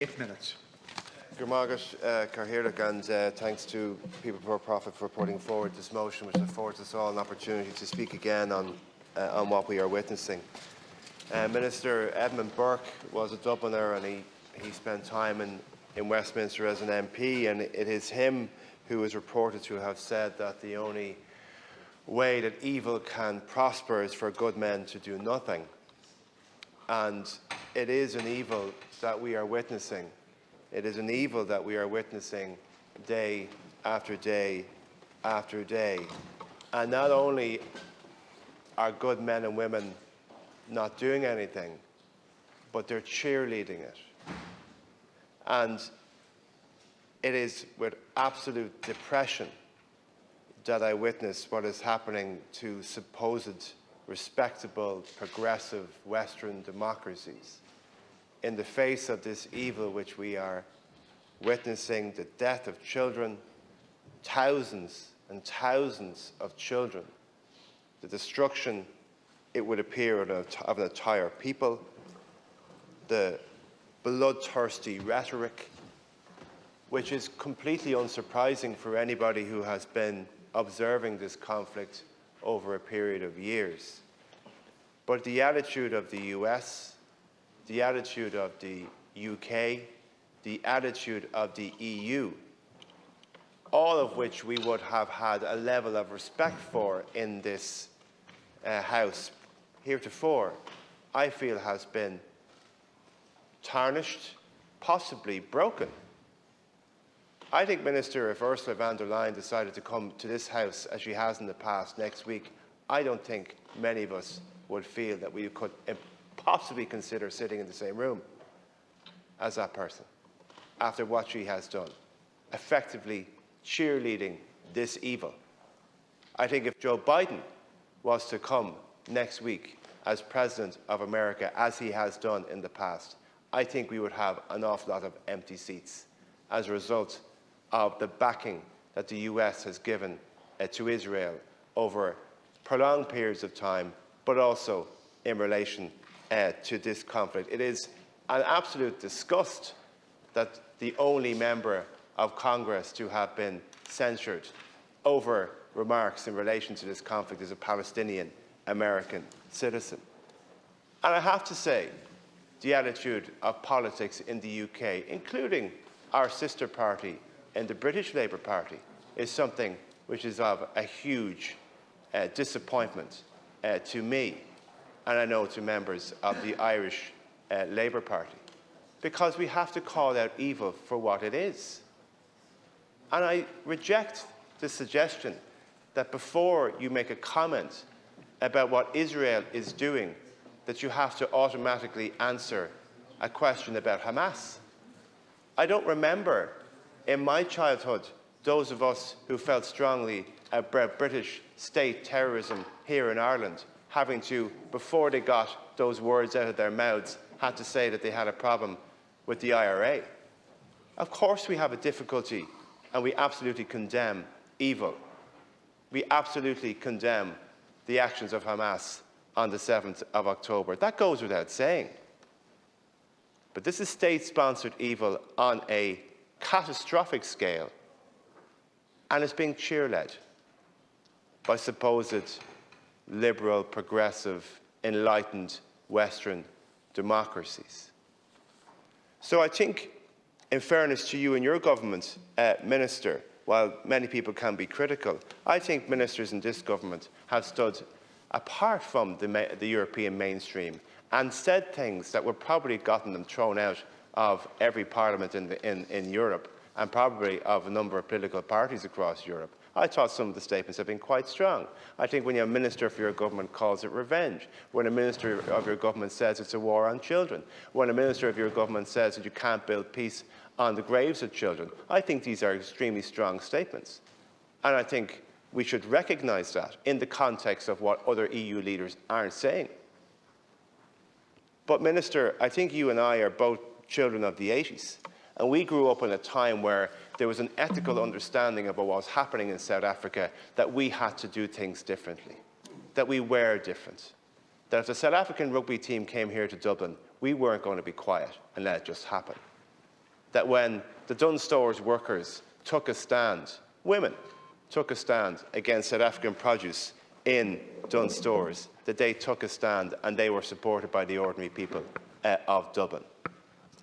8 minutes. And thanks to People Before Profit for putting forward this motion, which affords us all an opportunity to speak again on what we are witnessing. Minister Edmund Burke was a Dubliner, and he spent time in Westminster as an MP, and it is him who is reported to have said that the only way that evil can prosper is for good men to do nothing. And it is an evil that we are witnessing. It is an evil that we are witnessing day after day after day. And not only are good men and women not doing anything, but they're cheerleading it. And it is with absolute depression that I witness what is happening to supposed respectable, progressive Western democracies. In the face of this evil which we are witnessing, the death of children, thousands and thousands of children, the destruction, it would appear, of an entire people, the bloodthirsty rhetoric, which is completely unsurprising for anybody who has been observing this conflict over a period of years. But the attitude of the US, the attitude of the UK, the attitude of the EU, all of which we would have had a level of respect for in this House heretofore, I feel has been tarnished, possibly broken. I think, Minister, if Ursula von der Leyen decided to come to this House, as she has in the past, next week, I don't think many of us would feel that we could possibly consider sitting in the same room as that person after what she has done, effectively cheerleading this evil. I think if Joe Biden was to come next week as President of America, as he has done in the past, I think we would have an awful lot of empty seats as a result of the backing that the US has given to Israel over prolonged periods of time, but also in relation to this conflict. It is an absolute disgust that the only member of Congress to have been censured over remarks in relation to this conflict is a Palestinian American citizen. And I have to say, the attitude of politics in the UK, including our sister party in the British Labour Party, is something which is of a huge disappointment to me, and I know to members of the Irish Labour Party, because we have to call out evil for what it is. And I reject the suggestion that before you make a comment about what Israel is doing, that you have to automatically answer a question about Hamas. I don't remember in my childhood those of us who felt strongly about British state terrorism here in Ireland having to, before they got those words out of their mouths, had to say that they had a problem with the IRA. Of course we have a difficulty, and we absolutely condemn evil. We absolutely condemn the actions of Hamas on the 7th of October. That goes without saying. But this is state-sponsored evil on a catastrophic scale, and it's being cheerled by supposed liberal, progressive, enlightened Western democracies. So I think, in fairness to you and your government, Minister, while many people can be critical, I think ministers in this government have stood apart from the European mainstream and said things that would probably have gotten them thrown out of every parliament in Europe, and probably of a number of political parties across Europe. I thought some of the statements have been quite strong. I think when a minister for your government calls it revenge, when a minister of your government says it's a war on children, when a minister of your government says that you can't build peace on the graves of children, I think these are extremely strong statements. And I think we should recognise that in the context of what other EU leaders aren't saying. But, Minister, I think you and I are both children of the 80s, and we grew up in a time where there was an ethical understanding of what was happening in South Africa, that we had to do things differently, that we were different, that if the South African rugby team came here to Dublin, we weren't going to be quiet and let it just happen. that when the Dunnes Stores workers took a stand, women took a stand against South African produce in Dunnes Stores, that they took a stand and they were supported by the ordinary people of Dublin.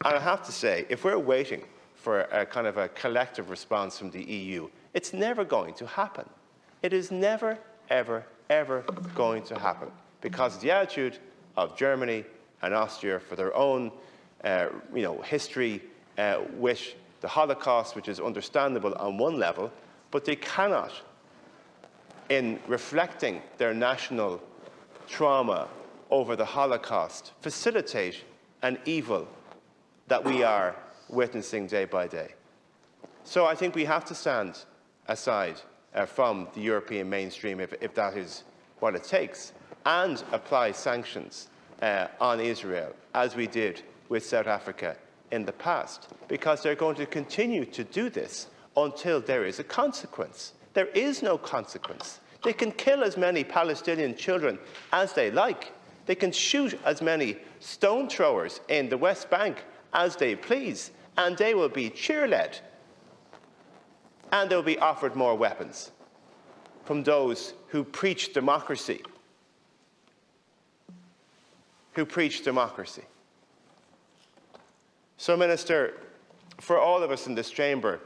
And I have to say, if we're waiting for a kind of a collective response from the EU, it's never going to happen. It is never, ever, ever going to happen, because of the attitude of Germany and Austria for their own history with the Holocaust, which is understandable on one level, but they cannot, in reflecting their national trauma over the Holocaust, facilitate an evil that we are witnessing day by day. So I think we have to stand aside from the European mainstream, if that is what it takes, and apply sanctions on Israel, as we did with South Africa in the past, because they're going to continue to do this until there is a consequence. There is no consequence. They can kill as many Palestinian children as they like. They can shoot as many stone throwers in the West Bank as they please, and they will be cheer-led, and they'll be offered more weapons from those who preach democracy. Who preach democracy. So, Minister, for all of us in this chamber,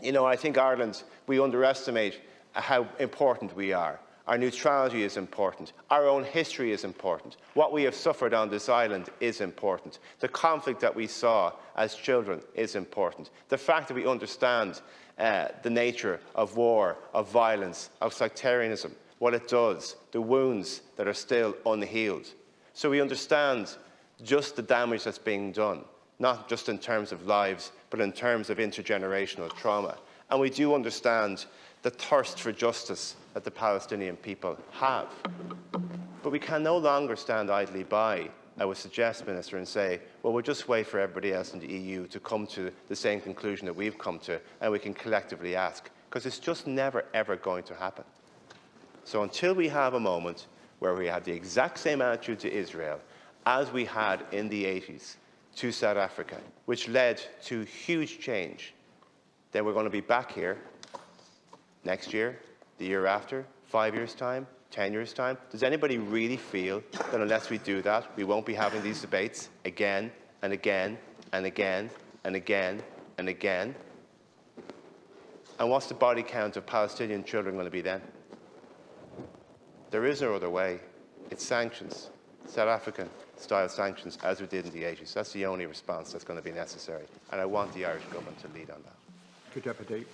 I think Ireland, we underestimate how important we are. Our neutrality is important. Our own history is important. What we have suffered on this island is important. The conflict that we saw as children is important. The fact that we understand the nature of war, of violence, of sectarianism, what it does, the wounds that are still unhealed. So we understand just the damage that's being done, not just in terms of lives, but in terms of intergenerational trauma. And we do understand the thirst for justice that the Palestinian people have. But we can no longer stand idly by, I would suggest, Minister, and say, well, we'll just wait for everybody else in the EU to come to the same conclusion that we've come to, and we can collectively ask, because it's just never, ever going to happen. So until we have a moment where we have the exact same attitude to Israel as we had in the 80s to South Africa, which led to huge change, then we're going to be back here next year, the year after, 5 years' time, 10 years' time. Does anybody really feel that unless we do that, we won't be having these debates again and again and again and again and again? And what's the body count of Palestinian children going to be then? There is no other way. It's sanctions, South African-style sanctions, as we did in the 80s. That's the only response that's going to be necessary. And I want the Irish government to lead on that. Deputy.